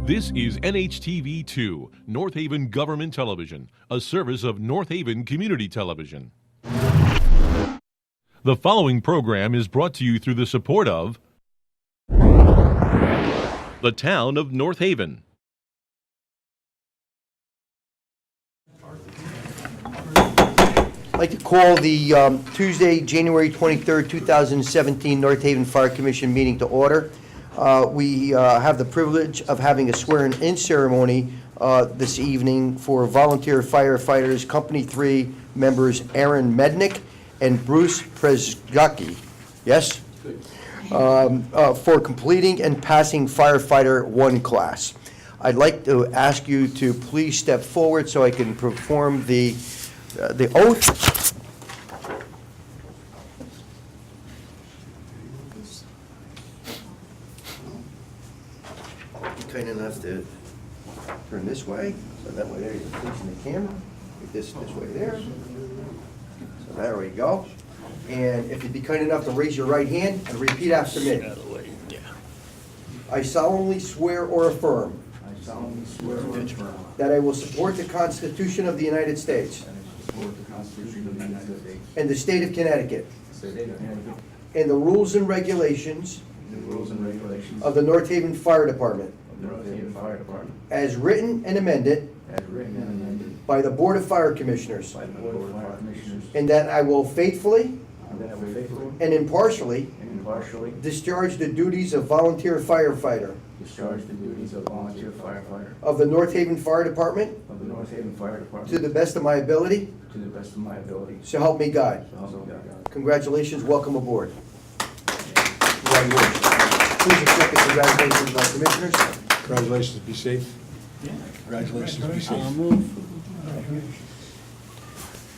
This is NHTV2, North Haven Government Television, a service of North Haven Community Television. The following program is brought to you through the support of the Town of North Haven. I'd like to call the Tuesday, January 23rd, 2017 North Haven Fire Commission meeting to order. We have the privilege of having a swearing-in ceremony this evening for volunteer firefighters, Company 3 members Aaron Mednick and Bruce Prezgacki. Yes? For completing and passing Firefighter 1 class. I'd like to ask you to please step forward so I can perform the oath. Kind enough to turn this way, so that way there you're facing the camera. Get this way there. So there we go. And if you'd be kind enough to raise your right hand and repeat after me. I solemnly swear or affirm that I will support the Constitution of the United States and the state of Connecticut and the rules and regulations of the North Haven Fire Department as written and amended by the Board of Fire Commissioners, and that I will faithfully and impartially discharge the duties of volunteer firefighter of the North Haven Fire Department to the best of my ability. So help me God. Congratulations. Welcome aboard. Congratulations. Please accept the congratulations of our commissioners. Congratulations, be safe. Congratulations, be safe.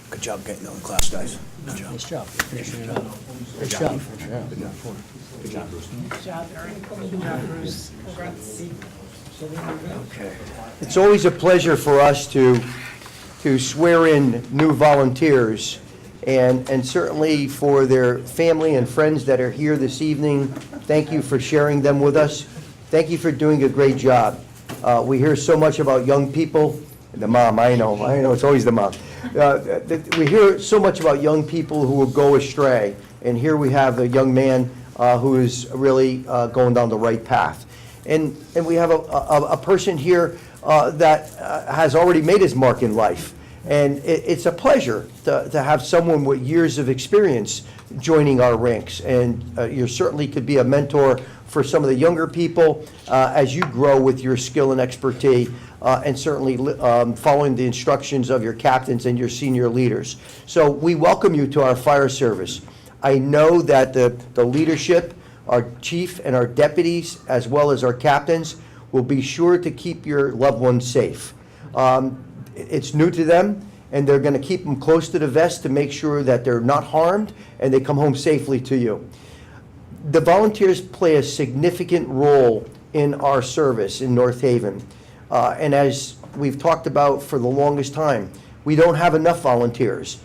Good job getting in class, guys. Good job. Nice job. Good job. Good job. Good job, Bruce. Good job, Eric. Good job, Bruce. Congrats. Okay. It's always a pleasure for us to swear in new volunteers, and certainly for their family and friends that are here this evening. Thank you for sharing them with us. Thank you for doing a great job. We hear so much about young people. The mom, I know, it's always the mom. We hear so much about young people who will go astray, and here we have a young man who is really going down the right path. And we have a person here that has already made his mark in life. And it's a pleasure to have someone with years of experience joining our ranks. And you certainly could be a mentor for some of the younger people as you grow with your skill and expertise, and certainly following the instructions of your captains and your senior leaders. So we welcome you to our fire service. I know that the leadership, our chief and our deputies, as well as our captains, will be sure to keep your loved ones safe. It's new to them, and they're going to keep them close to the vest to make sure that they're not harmed and they come home safely to you. The volunteers play a significant role in our service in North Haven. And as we've talked about for the longest time, we don't have enough volunteers.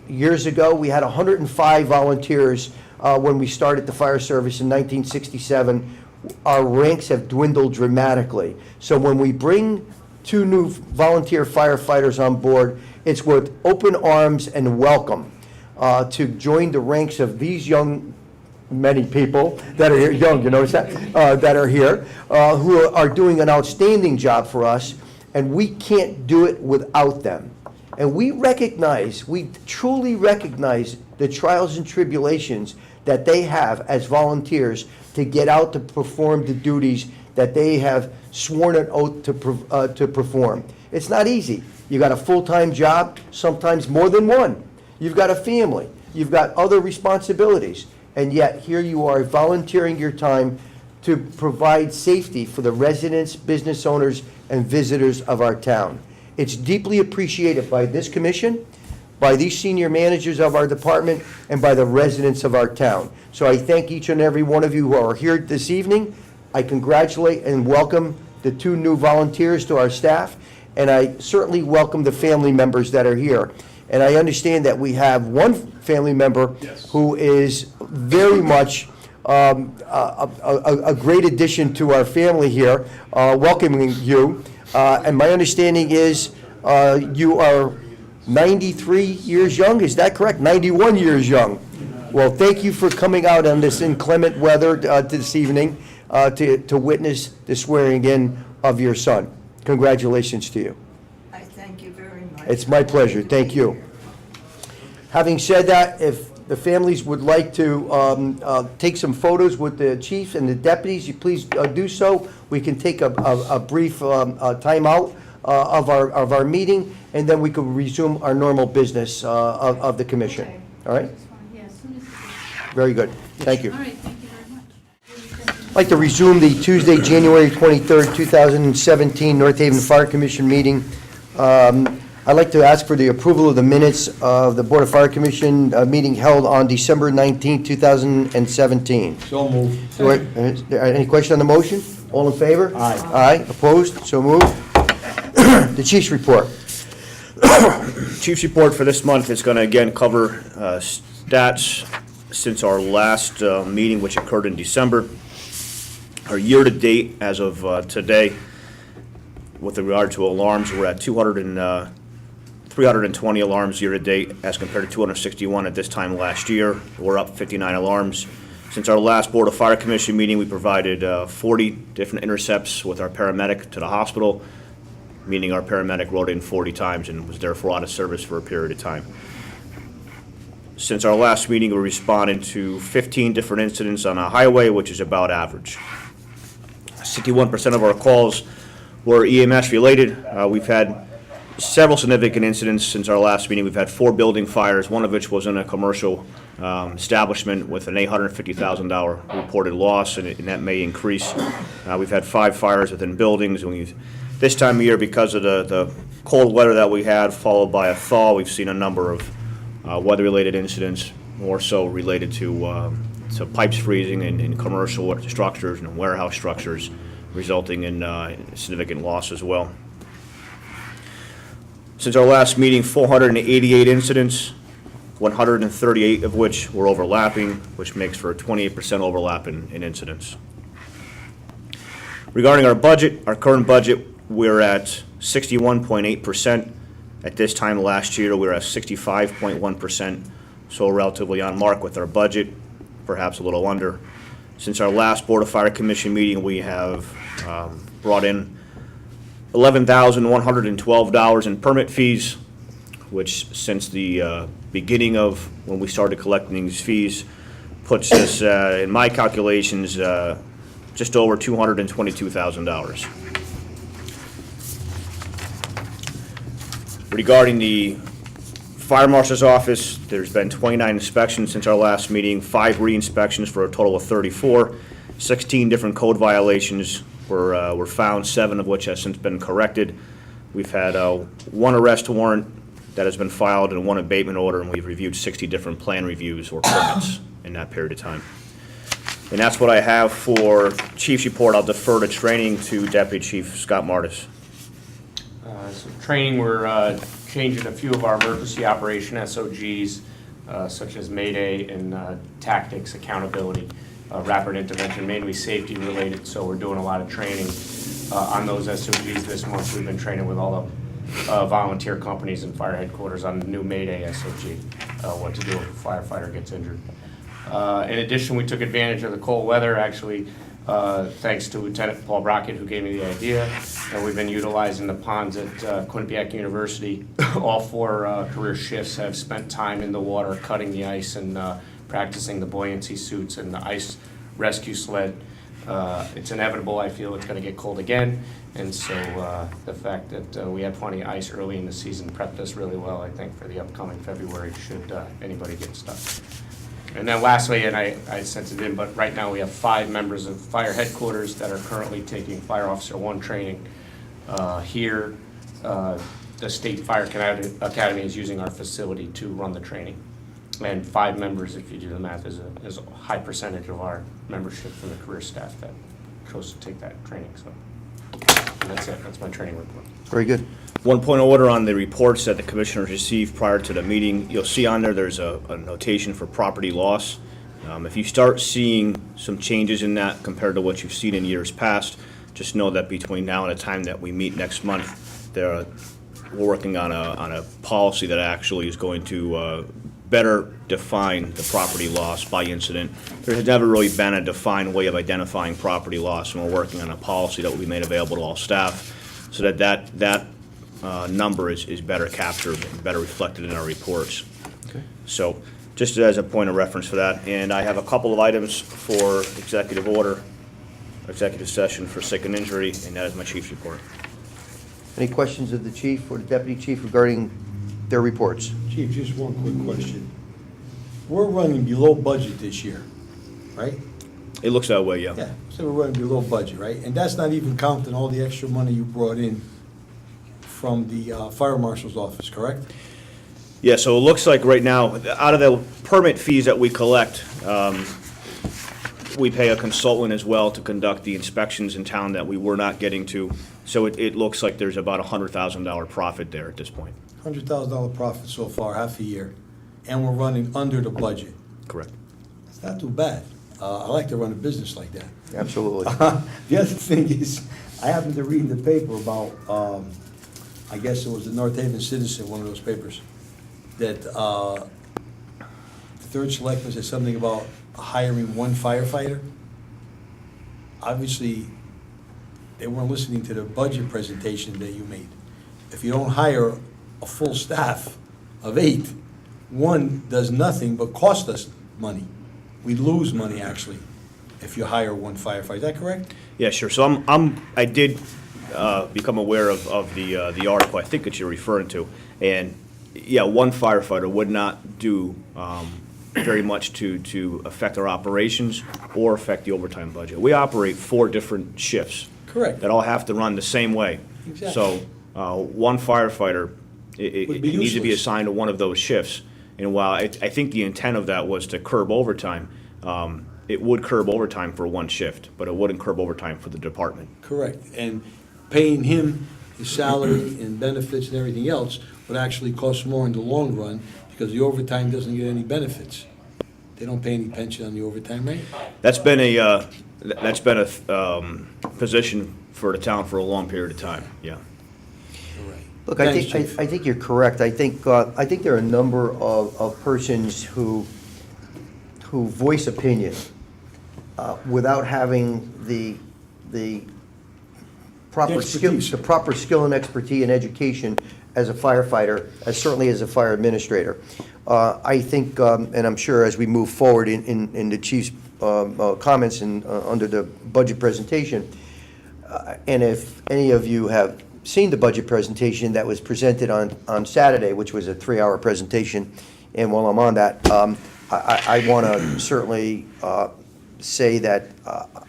Years ago, we had 105 volunteers when we started the fire service in 1967. Our ranks have dwindled dramatically. So when we bring 2 new volunteer firefighters on board, it's with open arms and welcome to join the ranks of these many people that are here, young, you notice that, that are here, who are doing an outstanding job for us, and we can't do it without them. And we truly recognize the trials and tribulations that they have as volunteers to get out to perform the duties that they have sworn an oath to perform. It's not easy. You got a full-time job, sometimes more than one. You've got a family. You've got other responsibilities. And yet here you are volunteering your time to provide safety for the residents, business owners, and visitors of our town. It's deeply appreciated by this commission, by these senior managers of our department, and by the residents of our town. So I thank each and every one of you who are here this evening. I congratulate and welcome the 2 new volunteers to our staff, and I certainly welcome the family members that are here. And I understand that we have one family member who is very much a great addition to our family here, welcoming you. And my understanding is you are 93 years young, is that correct? 91 years young. Well, thank you for coming out on this inclement weather this evening to witness the swearing in of your son. Congratulations to you. I thank you very much. It's my pleasure, thank you. Having said that, if the families would like to take some photos with the chiefs and the deputies, you please do so. We can take a brief timeout of our meeting, and then we can resume our normal business of the commission. All right? Yeah, as soon as it's... Very good, thank you. All right, thank you very much. I'd like to resume the Tuesday, January 23rd, 2017 North Haven Fire Commission meeting. I'd like to ask for the approval of the minutes of the Board of Fire Commission meeting held on December 19th, 2017. So moved. Any question on the motion? All in favor? Aye. Aye, opposed? So moved. The chief's report. Chief's report for this month is going to again cover stats since our last meeting, which occurred in December. Our year-to-date, as of today, with regard to alarms, we're at 320 alarms year-to-date as compared to 261 at this time last year. We're up 59 alarms. Since our last Board of Fire Commission meeting, we provided 40 different intercepts with our paramedic to the hospital, meaning our paramedic rode in 40 times and was therefore out of service for a period of time. Since our last meeting, we responded to 15 different incidents on a highway, which is about average. 61% of our calls were EMS related. We've had several significant incidents since our last meeting. We've had 4 building fires, one of which was in a commercial establishment with an $850,000 reported loss, and that may increase. We've had 5 fires within buildings. This time of year, because of the cold weather that we had, followed by a thaw, we've seen a number of weather-related incidents, more so related to pipes freezing in commercial structures and warehouse structures, resulting in significant loss as well. Since our last meeting, 488 incidents, 138 of which were overlapping, which makes for a 28% overlap in incidents. Regarding our budget, our current budget, we're at 61.8%. At this time last year, we were at 65.1%, so relatively on mark with our budget, perhaps a little under. Since our last Board of Fire Commission meeting, we have brought in $11,112 in permit fees, which since the beginning of when we started collecting these fees puts us, in my calculations, just over $222,000. Regarding the Fire Marshal's office, there's been 29 inspections since our last meeting, 5 re-inspections for a total of 34, 16 different code violations were found, 7 of which has since been corrected. We've had 1 arrest warrant that has been filed and 1 abatement order, and we've reviewed 60 different plan reviews or permits in that period of time. And that's what I have for Chief's report. I'll defer to training to Deputy Chief Scott Martis. So training, we're changing a few of our emergency operation SOGs, such as Mayday and tactics, accountability, rapid intervention, mainly safety related. So we're doing a lot of training on those SOGs this month. We've been training with all the volunteer companies and fire headquarters on the new Mayday SOG, what to do if a firefighter gets injured. In addition, we took advantage of the cold weather, actually, thanks to Lieutenant Paul Brockett, who gave me the idea. And we've been utilizing the ponds at Quinnipiac University. All 4 career shifts have spent time in the water, cutting the ice and practicing the buoyancy suits and the ice rescue sled. It's inevitable, I feel, it's going to get cold again. And so the fact that we had plenty of ice early in the season prepped us really well, I think, for the upcoming February, should anybody get stuck. And then lastly, and I sent it in, but right now we have 5 members of fire headquarters that are currently taking Fire Officer 1 training here. The State Fire Academy is using our facility to run the training. And 5 members, if you do the math, is a high percentage of our membership from the career staff that chose to take that training. So and that's it. That's my training report. Very good. 1 point of order on the reports that the commissioners received prior to the meeting. You'll see on there's a notation for property loss, If you start seeing some changes in that compared to what you've seen in years past, just know that between now and the time that we meet next month, we're working on a policy that actually is going to better define the property loss by incident. There has never really been a defined way of identifying property loss, and we're working on a policy that will be made available to all staff so that number is better captured, better reflected in our reports. So just as a point of reference for that, and I have a couple of items for executive order, executive session for sick and injury, and that is my chief's report. Any questions of the chief or the deputy chief regarding their reports? Chief, just one quick question. We're running below budget this year, right? It looks that way, Yeah, so we're running below budget, right? And that's not even counting all the extra money you brought in from the fire marshal's office, correct? Yeah, so it looks like right now, out of the permit fees that we collect, we pay a consultant as well to conduct the inspections in town that we were not getting to. So it looks like there's about a $100,000 profit there at this point. $100,000 profit so far, half a year, and we're running under the budget. Correct. It's not too bad. I like to run a business like that. Absolutely. The other thing is, I happened to read in the paper about, I guess it was the North Haven Citizen, one of those papers, that the third selectman said something about hiring one firefighter. Obviously, they weren't listening to the budget presentation that you made. If you don't hire a full staff of 8, one does nothing but cost us money. We lose money, actually, if you hire one firefighter. Is that correct? Yeah, sure. So I did become aware of the article I think that you're referring to. And, yeah, one firefighter would not do very much to affect our operations or affect the overtime budget. We operate 4 different shifts. Correct. That all have to run the same way. Exactly. So one firefighter, it Would be needs to be useless. assigned to one of those shifts. And while I think the intent of that was to curb overtime, it would curb overtime for one shift, but it wouldn't curb overtime for the department. Correct. And paying him his salary and benefits and everything else would actually cost more in the long run because the overtime doesn't get any benefits. They don't pay any pension on the overtime, right? That's been a position for the town for a long period of time, yeah. All right. Look, I Thanks, think, Chief. I think you're correct. I think there are a number of persons who voice opinion without having the proper skill, expertise. the proper skill and expertise and education as a firefighter, as certainly as a fire administrator. I think, and I'm sure as we move forward in the chief's comments and under the budget presentation, and if any of you have seen the budget presentation that was presented on Saturday, which was a 3-hour presentation, and while I'm on that, I want to certainly say that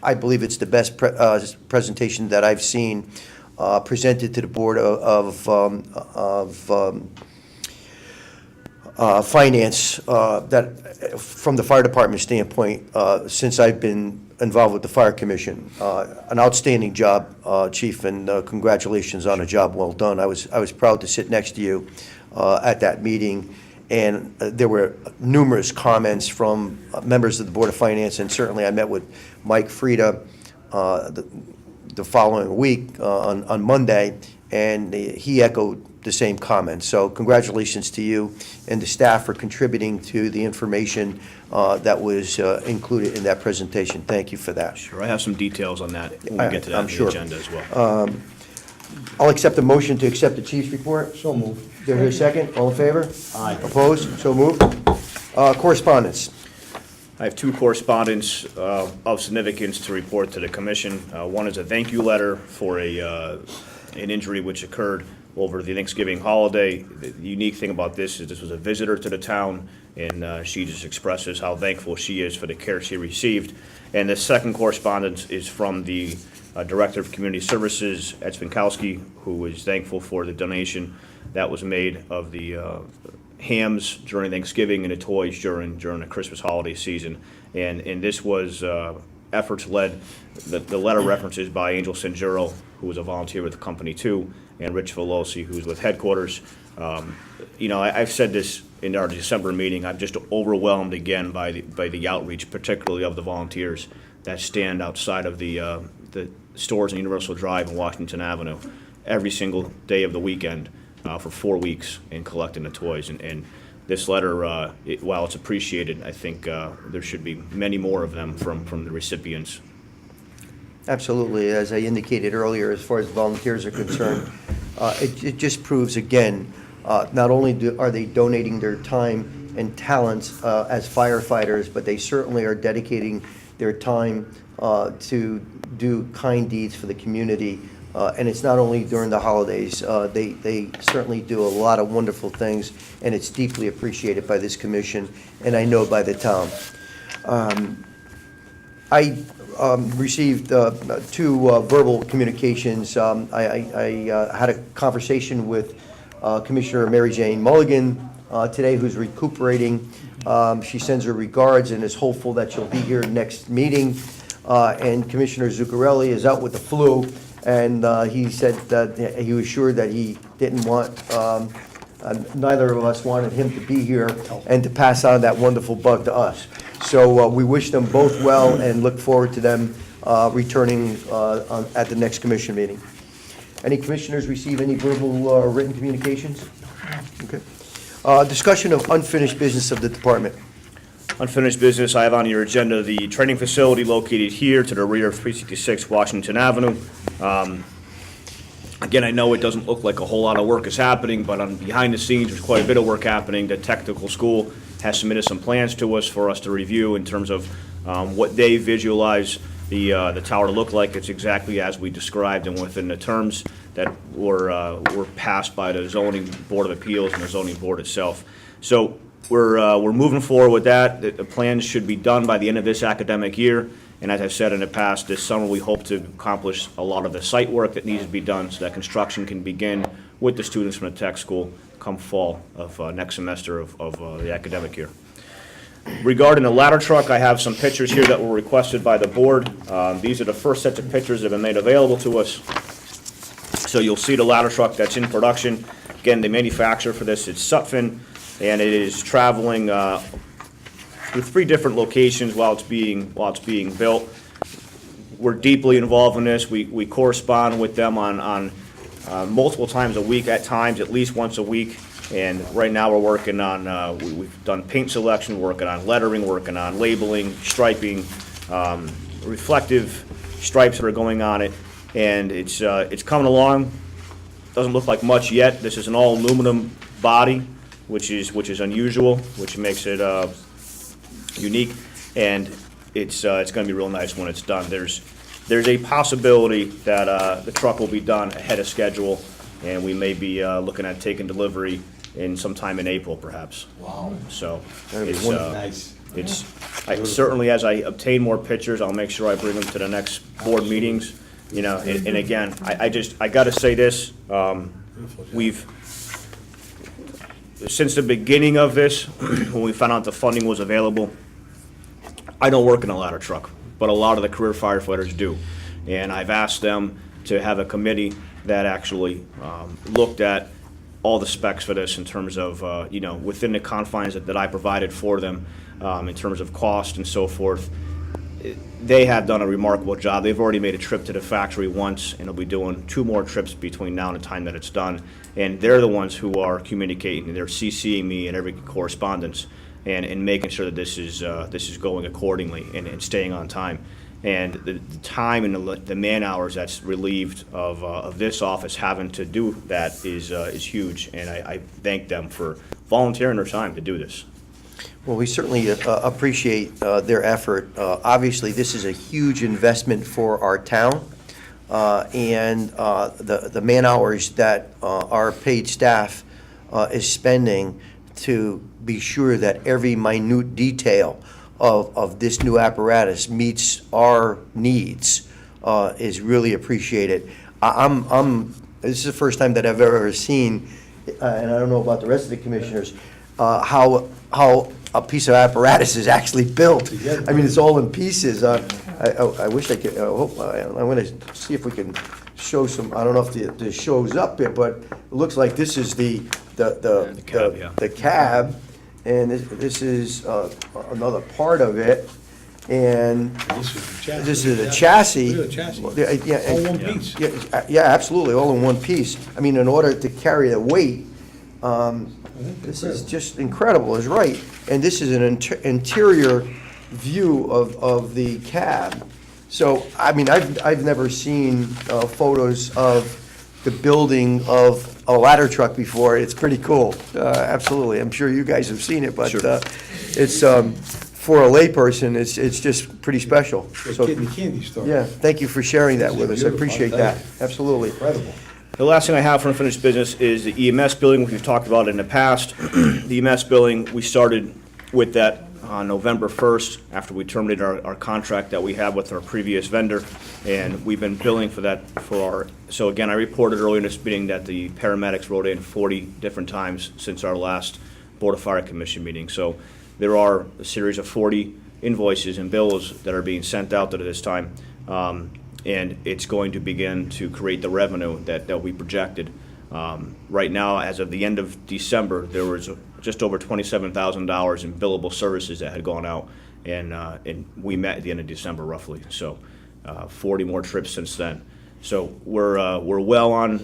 I believe it's the best presentation that I've seen presented to the Board of Finance that, from the fire department standpoint, since I've been involved with the Fire Commission. An outstanding job, Chief, and congratulations on a job well done. I was proud to sit next to you at that meeting, and there were numerous comments from members of the Board of Finance, and certainly I met with Mike Frieda the following week on Monday, and he echoed the same comments. So congratulations to you and the staff for contributing to the information that was included in that presentation. Thank you for that. Sure, I have some details on that when we get to that I'm on the sure. agenda as well. I'll accept a motion to accept the chief's report. So moved. There a second? All in favor? Aye. Opposed? So moved. Correspondence. I have 2 correspondence of significance to report to the commission. One is a thank you letter for an injury which occurred over the Thanksgiving holiday. The unique thing about this is this was a visitor to the town, and she just expresses how thankful she is for the care she received. And the second correspondence is from the Director of Community Services, Ed Spinkowski, who is thankful for the donation that was made of the hams during Thanksgiving and the toys during the Christmas holiday season. And this was efforts led, the letter references by Angel Sanjuro, who was a volunteer with the company too, and Rich Velosi, who's with headquarters. I've said this in our December meeting, I'm just overwhelmed again by the outreach, particularly of the volunteers that stand outside of the stores on Universal Drive and Washington Avenue every single day of the weekend for 4 weeks and collecting the toys. And this letter, while it's appreciated, I think there should be many more of them from the recipients. Absolutely. As I indicated earlier, as far as volunteers are concerned, it just proves again, not only are they donating their time and talents as firefighters, but they certainly are dedicating their time to do kind deeds for the community. And it's not only during the holidays. They certainly do a lot of wonderful things, and it's deeply appreciated by this commission, and I know by the town. I received two verbal communications. I had a conversation with Commissioner Mary Jane Mulligan today, who's recuperating. She sends her regards and is hopeful that she'll be here next meeting. And Commissioner Zuccarelli is out with the flu, and he said that he was sure that he didn't want, neither of us wanted him to be here and to pass on that wonderful bug to us. So we wish them both well and look forward to them returning at the next commission meeting. Any commissioners receive any verbal or written communications? Okay. Discussion of unfinished business of the department. Unfinished business, I have on your agenda the training facility located here to the rear of 366 Washington Avenue. Again, I know it doesn't look like a whole lot of work is happening, but behind the scenes, there's quite a bit of work happening. The technical school has submitted some plans to us for us to review in terms of what they visualize the tower to look like. It's exactly as we described and within the terms that were passed by the Zoning Board of Appeals and the Zoning Board itself. So we're moving forward with that. The plans should be done by the end of this academic year. And as I've said in the past, this summer we hope to accomplish a lot of the site work that needs to be done so that construction can begin with the students from the tech school come fall of next semester of the academic year. Regarding the ladder truck, I have some pictures here that were requested by the board. These are the first sets of pictures that have been made available to us. So you'll see the ladder truck that's in production. Again, the manufacturer for this is Sutphin, and it is traveling through 3 different locations while it's being built. We're deeply involved in this. We correspond with them on multiple times a week, at times at least once a week. And right now we're working on, we've done paint selection, working on lettering, working on labeling, striping, reflective stripes that are going on it. And it's coming along. Doesn't look like much yet. This is an all aluminum body, which is unusual, which makes it unique. And it's going to be real nice when it's done. There's a possibility that the truck will be done ahead of schedule, and we may be looking at taking delivery in sometime in April, perhaps. Wow. So That'd be nice. Certainly, as I obtain more pictures, I'll make sure I bring them to the next board meetings. You know, and again, I got to say this: we've since the beginning of this, when we found out the funding was available. I don't work in a ladder truck, but a lot of the career firefighters do, and I've asked them to have a committee that actually looked at all the specs for this in terms of, within the confines that I provided for them, in terms of cost and so forth. They have done a remarkable job. They've already made a trip to the factory once, and they'll be doing 2 more trips between now and the time that it's done. And they're the ones who are communicating. They're CCing me in every correspondence and making sure that this is going accordingly and staying on time. And the time and the man hours that's relieved of this office having to do that is huge, and I thank them for volunteering their time to do this. Well, we certainly appreciate their effort. Obviously, this is a huge investment for our town, and the man hours that our paid staff is spending to be sure that every minute detail of this new apparatus meets our needs is really appreciated. This is the first time that I've ever seen, and I don't know about the rest of the commissioners, how a piece of apparatus is actually built. I mean, it's all in pieces. I wish I could. I'm going to see if we can show some, I don't know if this shows up there, but it looks like this is the cab, yeah. the cab, and this is another part of it, and This is the chassis. this is the chassis. Look at the chassis. Yeah, All one piece. Yeah, absolutely, all in one piece. I mean, in order to carry the weight, this is just incredible, is right. And this is an interior view of the cab. So, I mean, I've never seen photos of the building of a ladder truck before. It's pretty cool, absolutely. I'm sure you guys have seen it, but Sure. it's, for a layperson, it's just pretty special. The So, kid in the candy store. yeah, thank you for sharing that This is with us. I beautiful, appreciate I'll tell that, you. absolutely. Incredible. The last thing I have for unfinished business is the EMS building, which we've talked about in the past. The EMS building, we started with that on November 1st, after we terminated our contract that we had with our previous vendor, and we've been billing for that so again, I reported earlier in this meeting that the paramedics wrote in 40 different times since our last Board of Fire Commission meeting. So there are a series of 40 invoices and bills that are being sent out at this time. And it's going to begin to create the revenue that we projected. Right now, as of the end of December, there was just over $27,000 in billable services that had gone out, and we met at the end of December roughly. So 40 more trips since then. So we're well on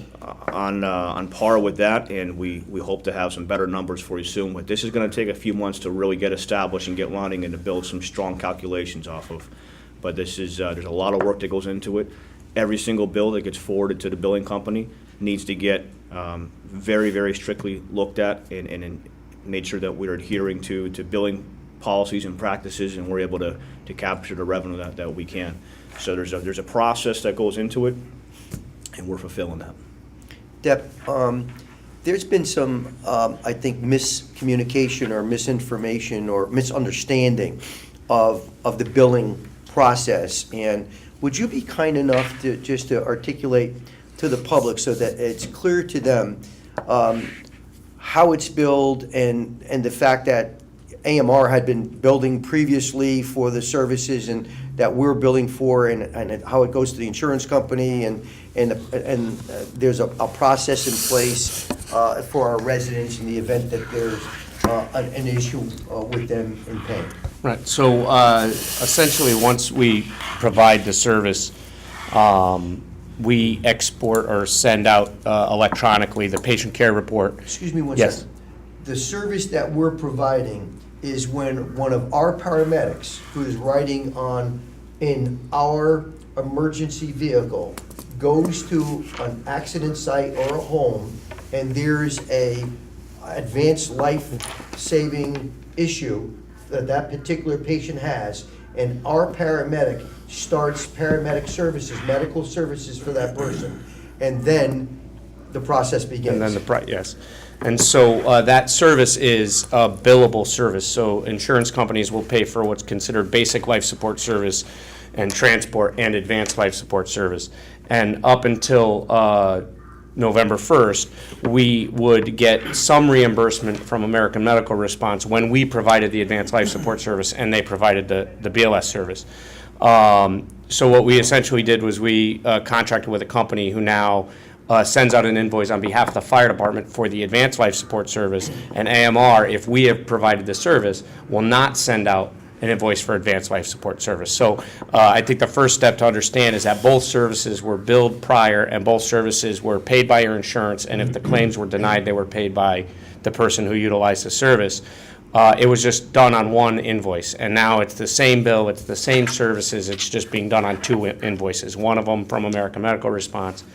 par with that, and we hope to have some better numbers for you soon. But this is going to take a few months to really get established and get running and to build some strong calculations off of. But this is there's a lot of work that goes into it. Every single bill that gets forwarded to the billing company needs to get very, very strictly looked at and made sure that we're adhering to billing policies and practices, and we're able to capture the revenue that we can. So there's a process that goes into it, and we're fulfilling that. Deb, there's been some, I think, miscommunication or misinformation or misunderstanding of the billing process. And would you be kind enough to just to articulate to the public so that it's clear to them how it's billed and the fact that AMR had been building previously for the services and that we're billing for, and how it goes to the insurance company, and there's a process in place for our residents in the event that there's an issue with them in paying. Right, so essentially, once we provide the service, we export or send out electronically the patient care report. Excuse me one Yes. second. The service that we're providing is when one of our paramedics who is riding in our emergency vehicle goes to an accident site or a home, and there's a advanced life-saving issue that particular patient has, and our paramedic starts paramedic services, medical services for that person, and then the process begins. And then yes. And so that service is a billable service. So insurance companies will pay for what's considered basic life support service and transport and advanced life support service. And up until November 1st, we would get some reimbursement from American Medical Response when we provided the advanced life support service and they provided the BLS service. So what we essentially did was we contracted with a company who now sends out an invoice on behalf of the fire department for the advanced life support service, and AMR, if we have provided the service, will not send out an invoice for advanced life support service. So I think the first step to understand is that both services were billed prior and both services were paid by your insurance, and if the claims were denied, they were paid by the person who utilized the service. It was just done on one invoice, and now it's the same bill, it's the same services, it's just being done on two invoices, one of them from American Medical Response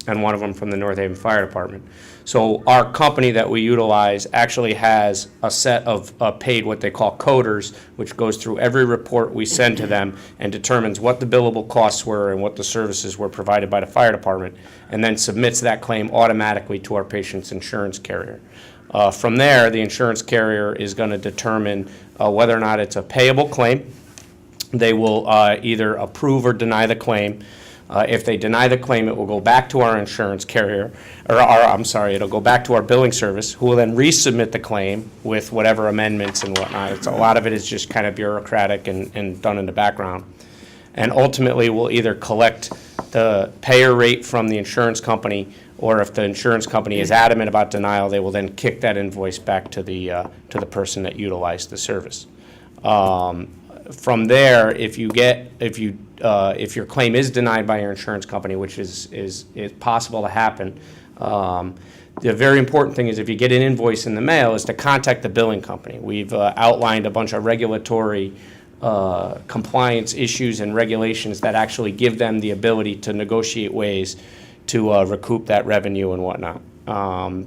and one of them from the North Haven Fire Department. So our company that we utilize actually has a set of paid what they call coders, which goes through every report we send to them and determines what the billable costs were and what the services were provided by the fire department, and then submits that claim automatically to our patient's insurance carrier. From there, the insurance carrier is going to determine whether or not it's a payable claim. They will either approve or deny the claim. If they deny the claim, it will go back to our insurance carrier, it'll go back to our billing service, who will then resubmit the claim with whatever amendments and whatnot. A lot of it is just kind of bureaucratic and done in the background. And ultimately, we'll either collect the payer rate from the insurance company, or if the insurance company is adamant about denial, they will then kick that invoice back to the person that utilized the service. From there, if your claim is denied by your insurance company, which is possible to happen, the very important thing is if you get an invoice in the mail is to contact the billing company. We've outlined a bunch of regulatory compliance issues and regulations that actually give them the ability to negotiate ways to recoup that revenue and whatnot.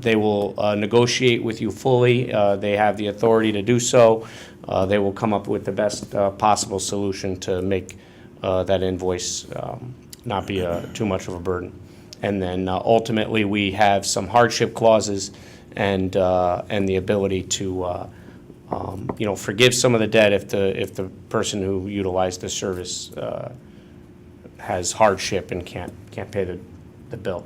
They will negotiate with you fully. They have the authority to do so. They will come up with the best possible solution to make that invoice not be too much of a burden. And then ultimately, we have some hardship clauses and the ability to forgive some of the debt if the person who utilized the service has hardship and can't pay the bill.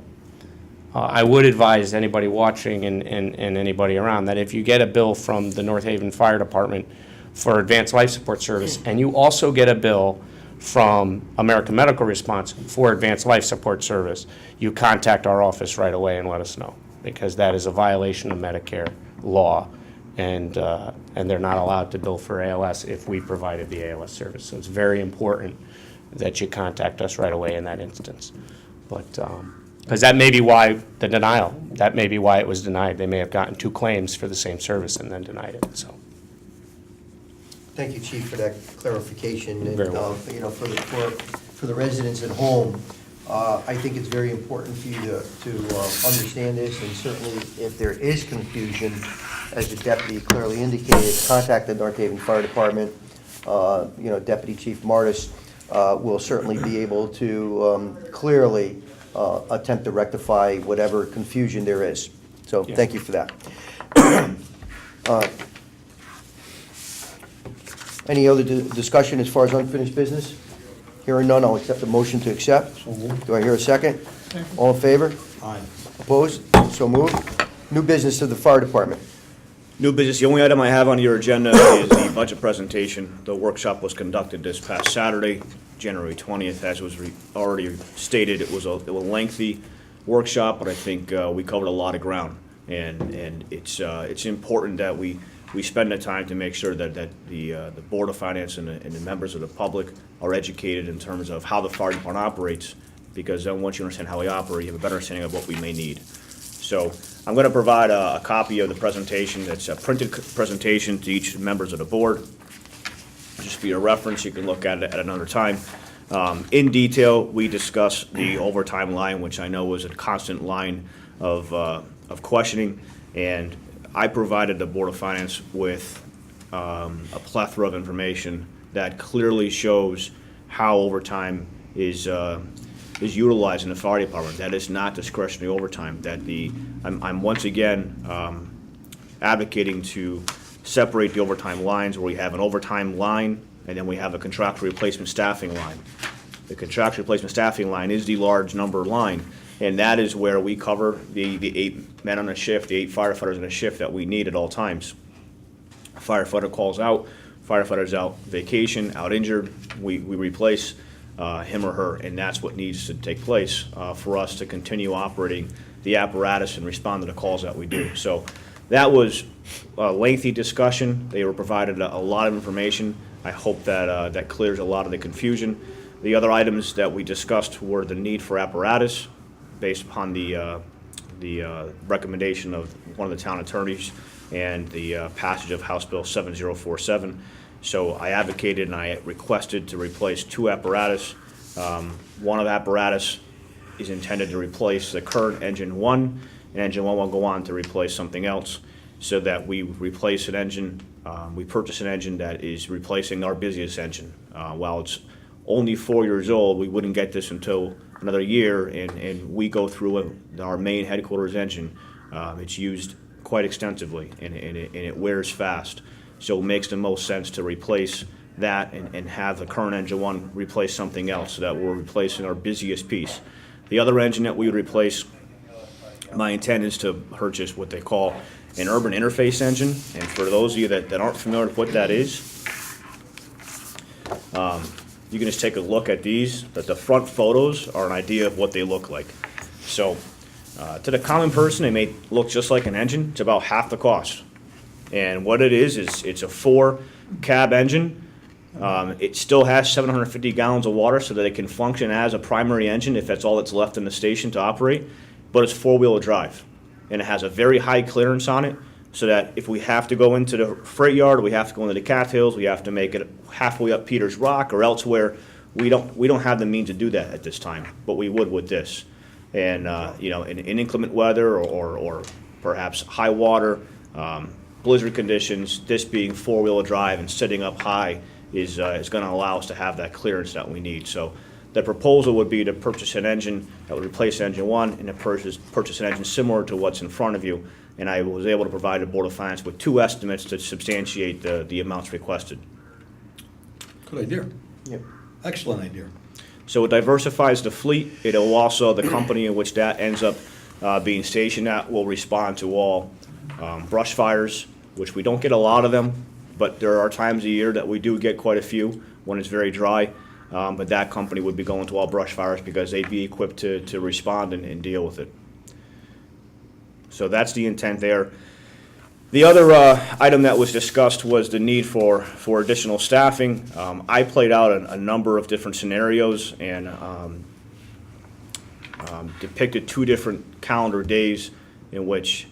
I would advise anybody watching and anybody around that if you get a bill from the North Haven Fire Department for advanced life support service, and you also get a bill from American Medical Response for advanced life support service, you contact our office right away and let us know, because that is a violation of Medicare law, and they're not allowed to bill for ALS if we provided the ALS service. So it's very important that you contact us right away in that instance. But because that may be why the denial, that may be why it was denied. They may have gotten 2 claims for the same service and then denied it. So Thank you, Chief, for that clarification. And, Very well. For the residents at home, I think it's very important for you to understand this, and certainly if there is confusion, as the deputy clearly indicated, contact the North Haven Fire Department. Deputy Chief Martis will certainly be able to clearly attempt to rectify whatever confusion there is. So Yeah. thank you for that. Any other discussion as far as unfinished business? Hearing none, I'll accept the motion to accept. Do I hear a second? All in favor? Aye. Opposed? So moved. New business to the fire department. New business, the only item I have on your agenda is the budget presentation. The workshop was conducted this past Saturday, January 20th. As was already stated, it was a lengthy workshop, but I think we covered a lot of ground. And it's important that we spend the time to make sure that the Board of Finance and the members of the public are educated in terms of how the fire department operates, because then once you understand how we operate, you have a better understanding of what we may need. So I'm going to provide a copy of the presentation. It's a printed presentation to each members of the board. Just for your reference, you can look at it at another time. In detail, we discuss the overtime line, which I know was a constant line of questioning, and I provided the Board of Finance with a plethora of information that clearly shows how overtime is utilized in the fire department. That is not discretionary overtime. I'm once again advocating to separate the overtime lines, where we have an overtime line and then we have a contractual replacement staffing line. The contractual replacement staffing line is the large number line, and that is where we cover the 8 men on a shift, the 8 firefighters on a shift that we need at all times. A firefighter calls out, firefighter's out vacation, out injured, we replace him or her, and that's what needs to take place for us to continue operating the apparatus and respond to the calls that we do. So that was a lengthy discussion. They were provided a lot of information. I hope that that clears a lot of the confusion. The other items that we discussed were the need for apparatus, based upon the recommendation of one of the town attorneys and the passage of House Bill 7047. So I advocated and I requested to replace 2 apparatus. One of the apparatus is intended to replace the current engine 1, and engine 1 will go on to replace something else, so that we replace an engine, we purchase an engine that is replacing our busiest engine. While it's only 4 years old, we wouldn't get this until another year, and we go through our main headquarters engine. It's used quite extensively, and it wears fast. So it makes the most sense to replace that and have the current engine 1 replace something else, so that we're replacing our busiest piece. The other engine that we would replace, my intent is to purchase what they call an urban interface engine. And for those of you that aren't familiar with what that is, you can just take a look at these, that the front photos are an idea of what they look like. So, to the common person, they may look just like an engine. It's about half the cost. And what it is it's a 4-cab engine. It still has 750 gallons of water so that it can function as a primary engine if that's all that's left in the station to operate, but it's 4-wheel drive. And it has a very high clearance on it so that if we have to go into the freight yard, or we have to go into the Cattails, we have to make it halfway up Peters Rock or elsewhere, we don't have the means to do that at this time, but we would with this. And, in inclement weather or perhaps high water, blizzard conditions, this being 4-wheel drive and sitting up high is going to allow us to have that clearance that we need. So the proposal would be to purchase an engine that would replace engine 1 and to purchase an engine similar to what's in front of you. And I was able to provide the Board of Finance with 2 estimates to substantiate the amounts requested. Good idea. Yep. Excellent idea. So it diversifies the fleet. It'll also, the company in which that ends up being stationed at will respond to all brush fires, which we don't get a lot of them, but there are times a year that we do get quite a few when it's very dry. But that company would be going to all brush fires because they'd be equipped to respond and deal with it. So that's the intent there. The other item that was discussed was the need for additional staffing. I played out a number of different scenarios and depicted 2 different calendar days in which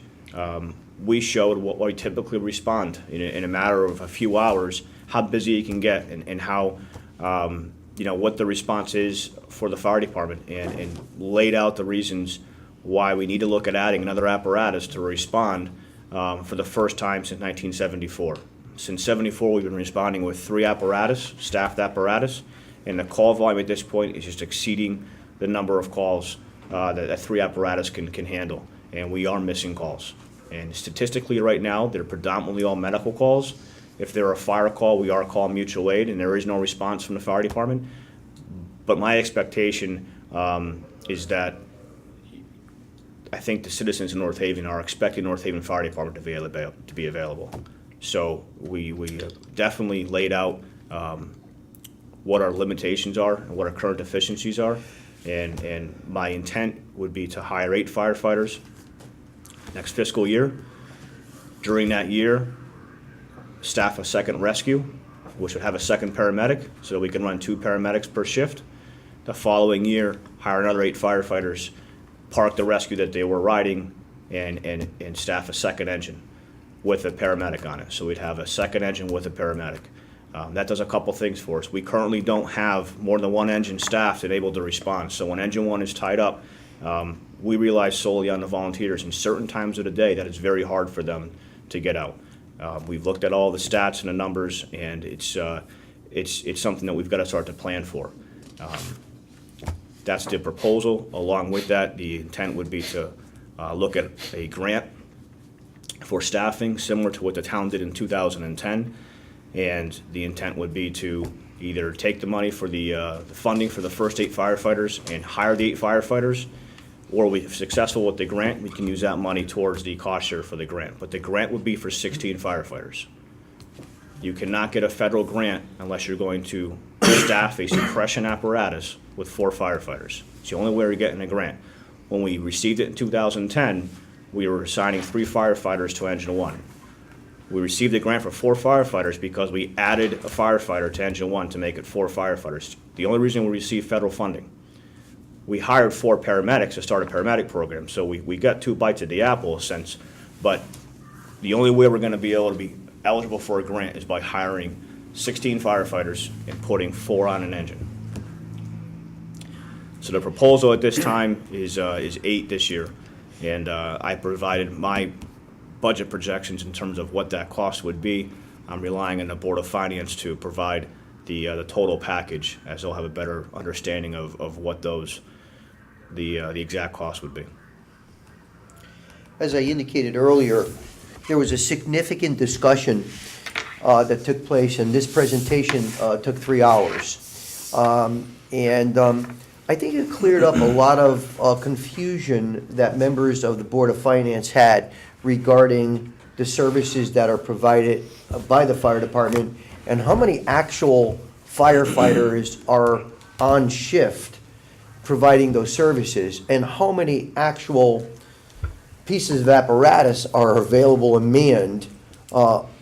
we showed what we typically respond in a matter of a few hours, how busy you can get and how, what the response is for the fire department and laid out the reasons why we need to look at adding another apparatus to respond for the first time since 1974. Since 74, we've been responding with 3 apparatus, staffed apparatus, and the call volume at this point is just exceeding the number of calls that 3 apparatus can handle, and we are missing calls. And statistically right now, they're predominantly all medical calls. If they're a fire call, we are calling mutual aid, and there is no response from the fire department. But my expectation is that I think the citizens in North Haven are expecting North Haven Fire Department to be available. So we definitely laid out what our limitations are and what our current deficiencies are. And my intent would be to hire 8 firefighters next fiscal year. During that year, staff a second rescue, which would have a second paramedic, so that we can run 2 paramedics per shift. The following year, hire another 8 firefighters, park the rescue that they were riding, and staff a second engine with a paramedic on it. So we'd have a second engine with a paramedic. That does a couple things for us. We currently don't have more than 1 engine staffed and able to respond. So when engine 1 is tied up, we rely solely on the volunteers. In certain times of the day, that it's very hard for them to get out. We've looked at all the stats and the numbers, and it's something that we've got to start to plan for. That's the proposal. Along with that, the intent would be to look at a grant for staffing, similar to what the town did in 2010. And the intent would be to either take the money for the funding for the first 8 firefighters and hire the 8 firefighters, or if successful with the grant, we can use that money towards the cost share for the grant. But the grant would be for 16 firefighters. You cannot get a federal grant unless you're going to staff a suppression apparatus with 4 firefighters. It's the only way we're getting a grant. When we received it in 2010, we were assigning 3 firefighters to Engine 1. We received a grant for 4 firefighters because we added a firefighter to Engine 1 to make it 4 firefighters. The only reason we received federal funding. We hired 4 paramedics to start a paramedic program, so we got 2 bites at the apple, in a sense, but the only way we're going to be able to be eligible for a grant is by hiring 16 firefighters and putting 4 on an engine. So the proposal at this time is 8 this year, and I provided my budget projections in terms of what that cost would be. I'm relying on the Board of Finance to provide the total package, as they'll have a better understanding of what the exact cost would be. As I indicated earlier, there was a significant discussion that took place, and this presentation took 3 hours. I think it cleared up a lot of confusion that members of the Board of Finance had regarding the services that are provided by the fire department and how many actual firefighters are on shift providing those services, and how many actual pieces of apparatus are available and manned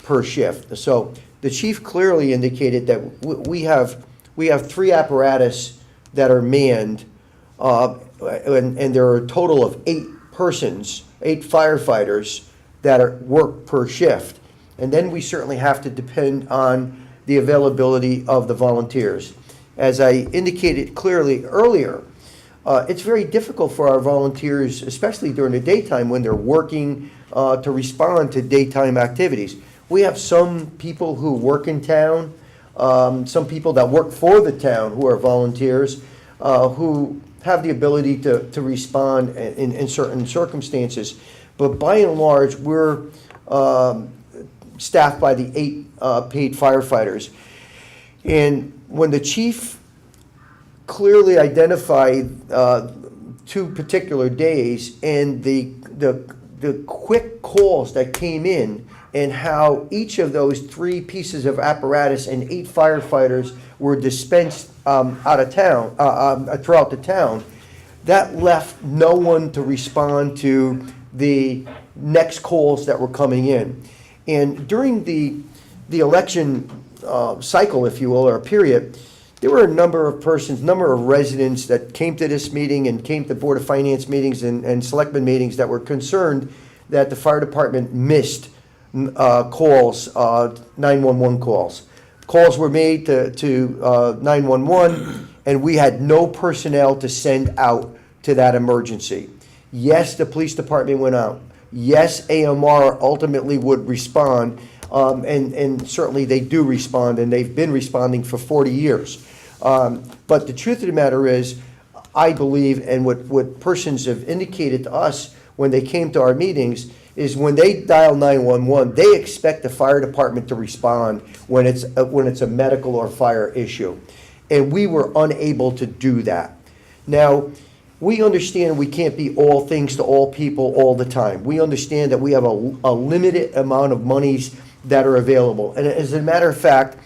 per shift. So the chief clearly indicated that we have 3 apparatus that are manned, and there are a total of 8 persons, 8 firefighters that work per shift. And then we certainly have to depend on the availability of the volunteers. As I indicated clearly earlier, it's very difficult for our volunteers, especially during the daytime when they're working to respond to daytime activities. We have some people who work in town, some people that work for the town who are volunteers, who have the ability to respond in certain circumstances. But by and large, we're staffed by the 8 paid firefighters. And when the chief clearly identified 2 particular days and the quick calls that came in, and how each of those 3 pieces of apparatus and 8 firefighters were dispensed out of town, throughout the town, that left no one to respond to the next calls that were coming in. And during the election cycle, if you will, or period, there were a number of persons, number of residents that came to this meeting and came to Board of Finance meetings and selectmen meetings that were concerned that the fire department missed calls, 911 calls. Calls were made to 911, and we had no personnel to send out to that emergency. Yes, the police department went out. Yes, AMR ultimately would respond, and certainly they do respond, and they've been responding for 40 years. But the truth of the matter is, I believe, and what persons have indicated to us when they came to our meetings, is when they dial 911, they expect the fire department to respond when it's a medical or fire issue. And we were unable to do that. Now, we understand we can't be all things to all people all the time. We understand that we have a limited amount of monies that are available. And as a matter of fact,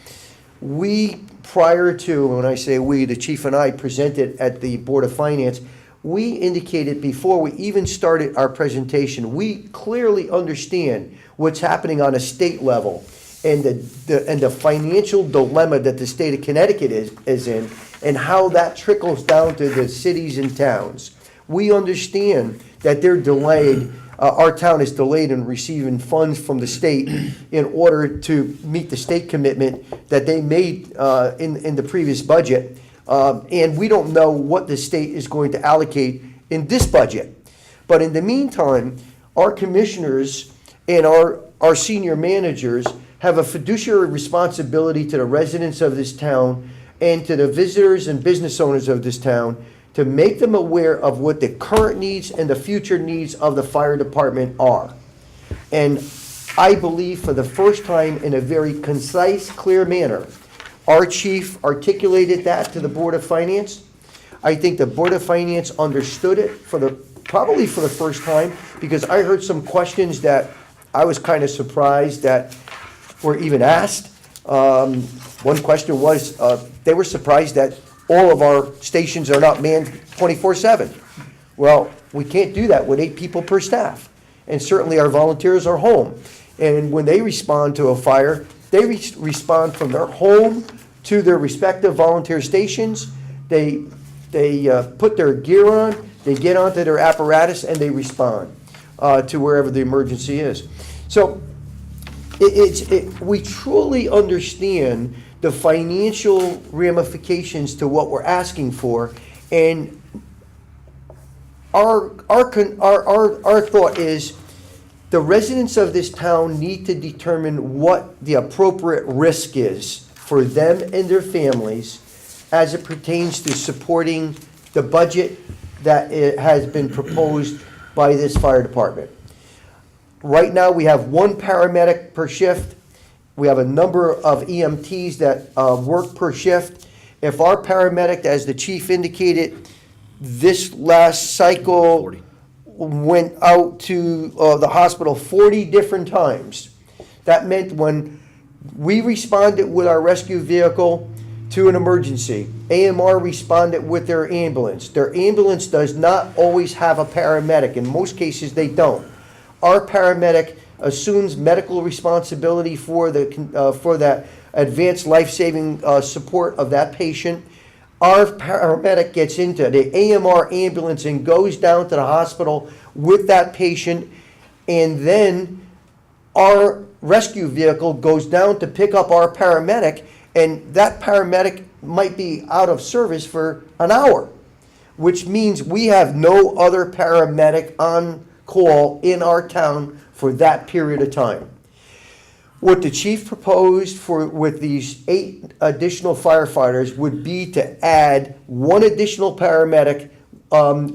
we, prior to, when I say we, the chief and I presented at the Board of Finance, we indicated before we even started our presentation, we clearly understand what's happening on a state level and the financial dilemma that the state of Connecticut is in, and how that trickles down to the cities and towns. We understand that they're delayed, our town is delayed in receiving funds from the state in order to meet the state commitment that they made in the previous budget. And we don't know what the state is going to allocate in this budget. But in the meantime, our commissioners and our senior managers have a fiduciary responsibility to the residents of this town and to the visitors and business owners of this town to make them aware of what the current needs and the future needs of the fire department are. And I believe for the first time in a very concise, clear manner, our chief articulated that to the Board of Finance. I think the Board of Finance understood it probably for the first time, because I heard some questions that I was kind of surprised that were even asked. One question was, they were surprised that all of our stations are not manned 24/7. Well, we can't do that with 8 people per staff. And certainly our volunteers are home. And when they respond to a fire, they respond from their home to their respective volunteer stations. They put their gear on, they get onto their apparatus, and they respond to wherever the emergency is. So we truly understand the financial ramifications to what we're asking for, and our thought is the residents of this town need to determine what the appropriate risk is for them and their families as it pertains to supporting the budget that has been proposed by this fire department. Right now, we have 1 paramedic per shift. We have a number of EMTs that work per shift. If our paramedic, as the chief indicated, this last cycle 40. Went out to the hospital 40 different times. That meant when we responded with our rescue vehicle to an emergency. AMR responded with their ambulance. Their ambulance does not always have a paramedic. In most cases, they don't. Our paramedic assumes medical responsibility for that advanced life-saving support of that patient. Our paramedic gets into the AMR ambulance and goes down to the hospital with that patient, and then our rescue vehicle goes down to pick up our paramedic, and that paramedic might be out of service for an hour, which means we have no other paramedic on call in our town for that period of time. What the chief proposed with these 8 additional firefighters would be to add 1 additional paramedic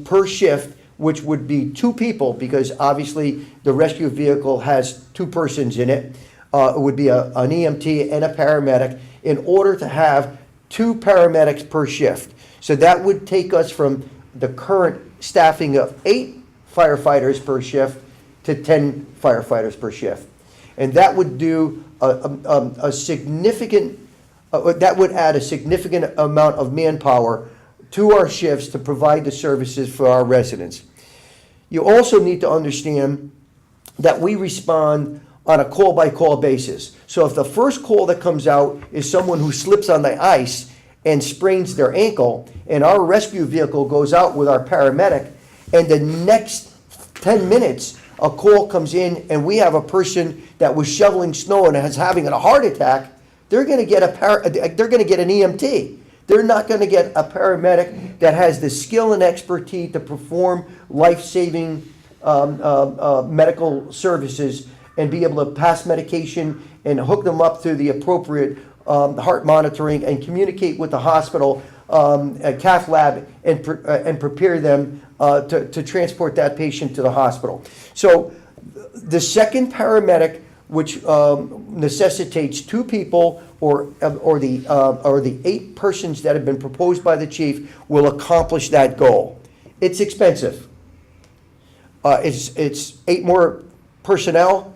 per shift, which would be 2 people, because obviously the rescue vehicle has 2 persons in it. It would be an EMT and a paramedic, in order to have 2 paramedics per shift. So that would take us from the current staffing of 8 firefighters per shift to 10 firefighters per shift. And that would do a significant, that would add a significant amount of manpower to our shifts to provide the services for our residents. You also need to understand that we respond on a call-by-call basis. So if the first call that comes out is someone who slips on the ice and sprains their ankle, and our rescue vehicle goes out with our paramedic, and the next 10 minutes, a call comes in and we have a person that was shoveling snow and is having a heart attack, they're going to get an EMT. They're not going to get a paramedic that has the skill and expertise to perform life-saving medical services and be able to pass medication and hook them up to the appropriate heart monitoring and communicate with the hospital cath lab and prepare them to transport that patient to the hospital. So the second paramedic, which necessitates 2 people or the 8 persons that have been proposed by the chief, will accomplish that goal. It's expensive. It's 8 more personnel.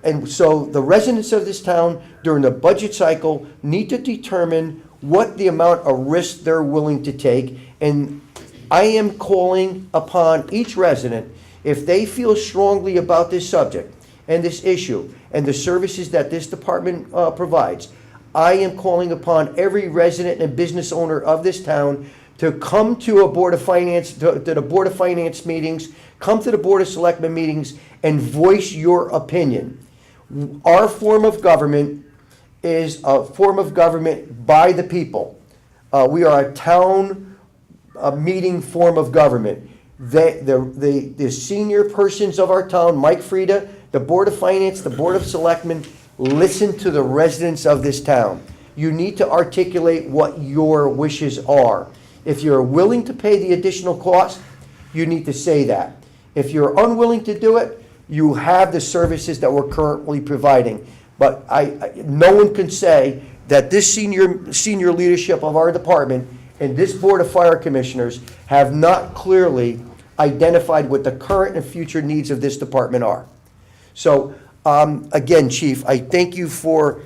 And so the residents of this town during the budget cycle need to determine what the amount of risk they're willing to take. And I am calling upon each resident, if they feel strongly about this subject and this issue and the services that this department provides, I am calling upon every resident and business owner of this town to come to a Board of Finance, to the Board of Finance meetings, come to the Board of Selectmen meetings, and voice your opinion. Our form of government is a form of government by the people. We are a town meeting form of government. The senior persons of our town, Mike Frieda, the Board of Finance, the Board of Selectmen, listen to the residents of this town. You need to articulate what your wishes are. If you're willing to pay the additional cost, you need to say that. If you're unwilling to do it, you have the services that we're currently providing. But no one can say that this senior leadership of our department and this Board of Fire Commissioners have not clearly identified what the current and future needs of this department are. So, again, Chief, I thank you for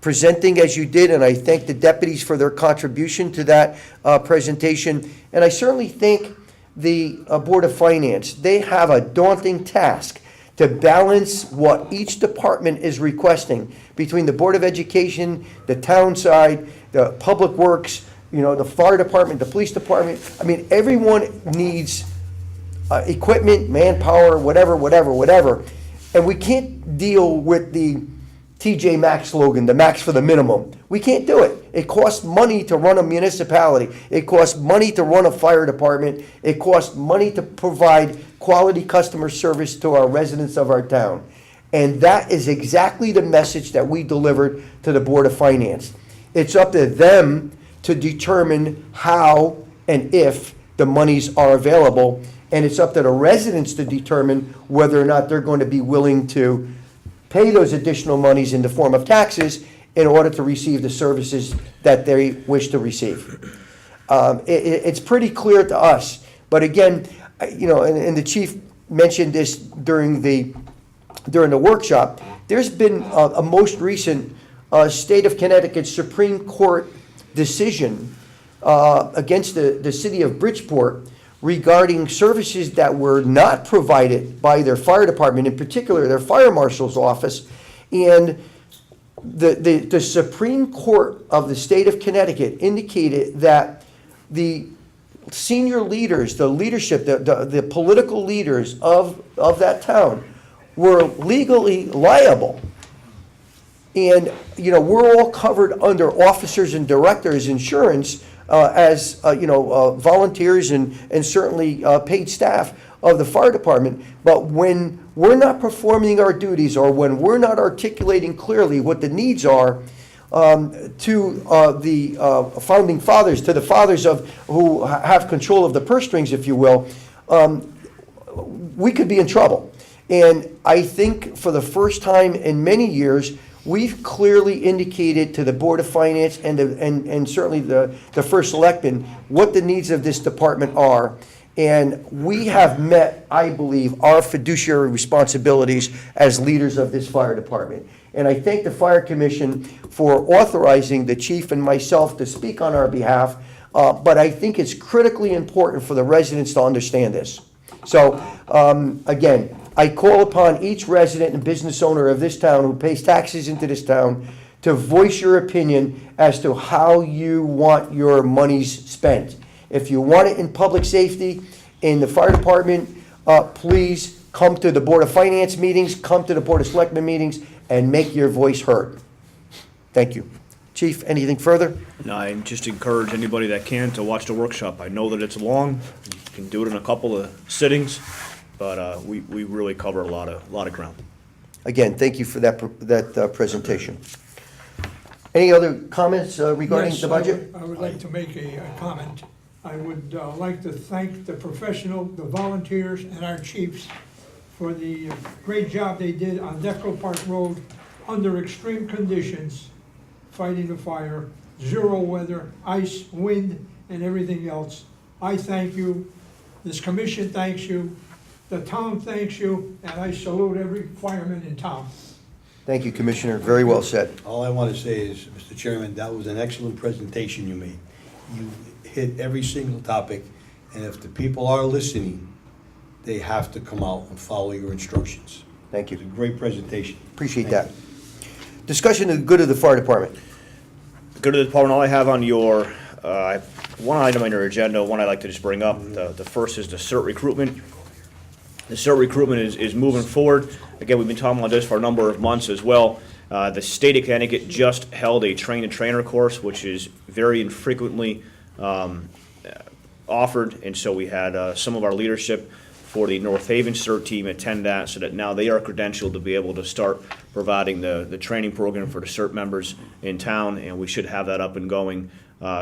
presenting as you did, and I thank the deputies for their contribution to that presentation. And I certainly thank the Board of Finance. They have a daunting task to balance what each department is requesting between the Board of Education, the town side, the Public Works, the fire department, the police department. I mean, everyone needs equipment, manpower, whatever. And we can't deal with the TJ Maxx slogan, the max for the minimum. We can't do it. It costs money to run a municipality. It costs money to run a fire department. It costs money to provide quality customer service to our residents of our town. And that is exactly the message that we delivered to the Board of Finance. It's up to them to determine how and if the monies are available. And it's up to the residents to determine whether or not they're going to be willing to pay those additional monies in the form of taxes in order to receive the services that they wish to receive. It's pretty clear to us. But again, and the chief mentioned this during the workshop, there's been a most recent State of Connecticut Supreme Court decision against the city of Bridgeport regarding services that were not provided by their fire department, in particular their fire marshal's office. And the Supreme Court of the state of Connecticut indicated that the senior leaders, the leadership, the political leaders of that town were legally liable. And, we're all covered under officers and directors insurance as, volunteers and certainly paid staff of the fire department. But when we're not performing our duties, or when we're not articulating clearly what the needs are to the founding fathers, to the fathers who have control of the purse strings, if you will, we could be in trouble. And I think for the first time in many years, we've clearly indicated to the Board of Finance and certainly the First Selectman what the needs of this department are. And we have met, I believe, our fiduciary responsibilities as leaders of this fire department. And I thank the Fire Commission for authorizing the chief and myself to speak on our behalf. But I think it's critically important for the residents to understand this. So, again, I call upon each resident and business owner of this town who pays taxes into this town to voice your opinion as to how you want your monies spent. If you want it in public safety, in the fire department, please come to the Board of Finance meetings, come to the Board of Selectmen meetings, and make your voice heard. Thank you. Chief, anything further? And I just encourage anybody that can to watch the workshop. I know that it's long, you can do it in a couple of sittings, but we really cover a lot of ground. Again, thank you for that presentation. Any other comments regarding Yes, the budget? I would like to make a comment. I would like to thank the the volunteers, and our chiefs for the great job they did on Deco Park Road under extreme conditions, fighting the fire, zero weather, ice, wind, and everything else. I thank you. This commission thanks you. The town thanks you, and I salute every fireman in town. Thank you, Commissioner. Very well said. All I want to say is, Mr. Chairman, that was an excellent presentation you made. You hit every single topic, and if the people are listening, they have to come out and follow your instructions. Thank It was you. a great presentation. Appreciate Thank that. Discussion of the good of the fire department. Go to the department, all I have on your, one item on your agenda, one I'd like to just bring up. The first is the CERT recruitment. The CERT recruitment is moving forward. Again, we've been talking about this for a number of months as well. The state of Connecticut just held a train-the-trainer course, which is very infrequently offered, and so we had some of our leadership for the North Haven CERT team attend that, so that now they are credentialed to be able to start providing the training program for the CERT members in town, and we should have that up and going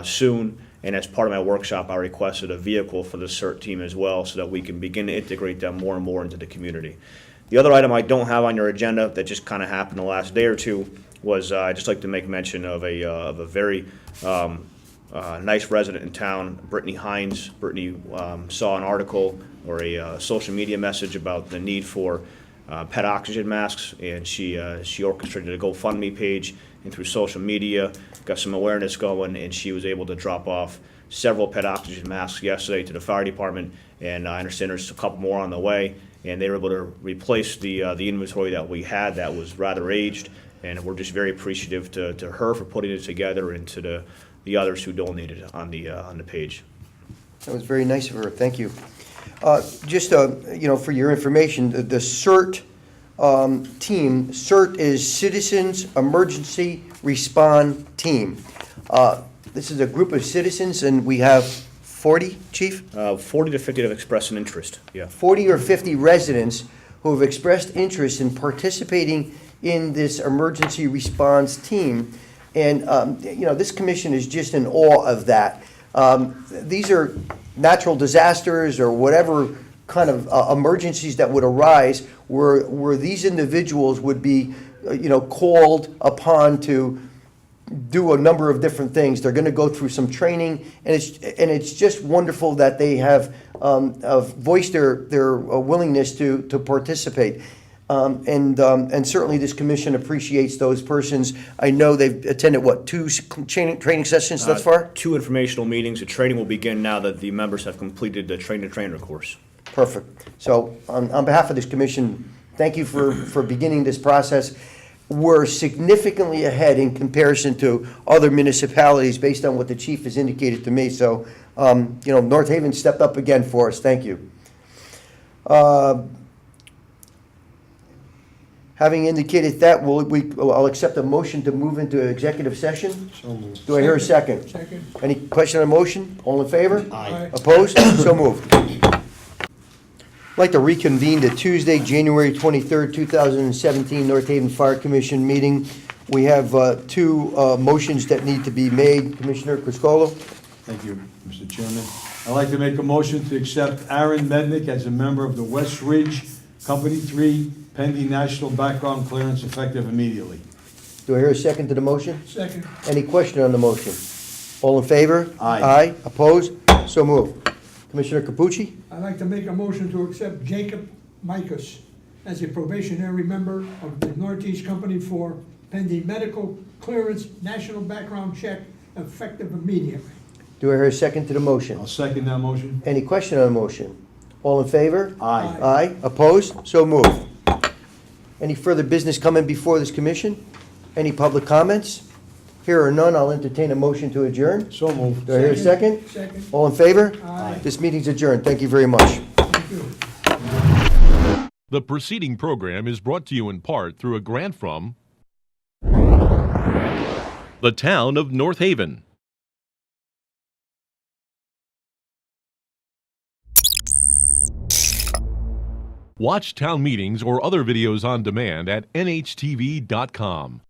soon. And as part of my workshop, I requested a vehicle for the CERT team as well, so that we can begin to integrate them more and more into the community. The other item I don't have on your agenda that just kind of happened the last day or two was I'd just like to make mention of a very nice resident in town, Brittany Hines. Brittany saw an article or a social media message about the need for pet oxygen masks, and she orchestrated a GoFundMe page, and through social media got some awareness going, and she was able to drop off several pet oxygen masks yesterday to the fire department, and I understand there's a couple more on the way, and they were able to replace the inventory that we had that was rather aged, and we're just very appreciative to her for putting it together, and to the others who donated on the page. That was very nice of her. Thank you. Just, for your information, the CERT team, CERT is Citizens Emergency Respond Team. This is a group of citizens, and we have 40, Chief? 40 to 50 have expressed an interest, yeah. 40 or 50 residents who have expressed interest in participating in this emergency response team. And, this commission is just in awe of that. These are natural disasters or whatever kind of emergencies that would arise where these individuals would be, called upon to do a number of different things. They're going to go through some training, and it's just wonderful that they have voiced their willingness to participate. And certainly this commission appreciates those persons. I know they've attended, what, two training sessions thus far? 2 informational meetings. The training will begin now that the members have completed the train-the-trainer course. Perfect. So on behalf of this commission, thank you for beginning this process. We're significantly ahead in comparison to other municipalities based on what the chief has indicated to me. So, North Haven stepped up again for us. Thank you. Having indicated that, I'll accept a motion to move into executive session. So moved. Do I hear a second? Second. Any question on the motion? All in favor? Aye. Opposed? So moved. I'd like to reconvene the Tuesday, January 23rd, 2017 North Haven Fire Commission meeting. We have two motions that need to be made. Commissioner Criscolo? Thank you, Mr. Chairman. I'd like to make a motion to accept Aaron Mednick as a member of the West Ridge Company 3 pending national background clearance effective immediately. Do I hear a second to the motion? Second. Any question on the motion? All in favor? Aye. Aye. Opposed? So moved. Commissioner Capucci? I'd like to make a motion to accept Jacob Micus as a probationary member of the Northeast Company for pending medical clearance, national background check, effective immediately. Do I hear a second to the motion? I'll second that motion. Any question on the motion? All in favor? Aye. Aye. Opposed? So moved. Any further business coming before this commission? Any public comments? Here are none. I'll entertain a motion to adjourn. So moved. Do I hear a second? Second. All in favor? Aye. This meeting's adjourned. Thank you very much. Thank you. The preceding program is brought to you in part through a grant from the town of North Haven. Watch town meetings or other videos on demand at nhtv.com.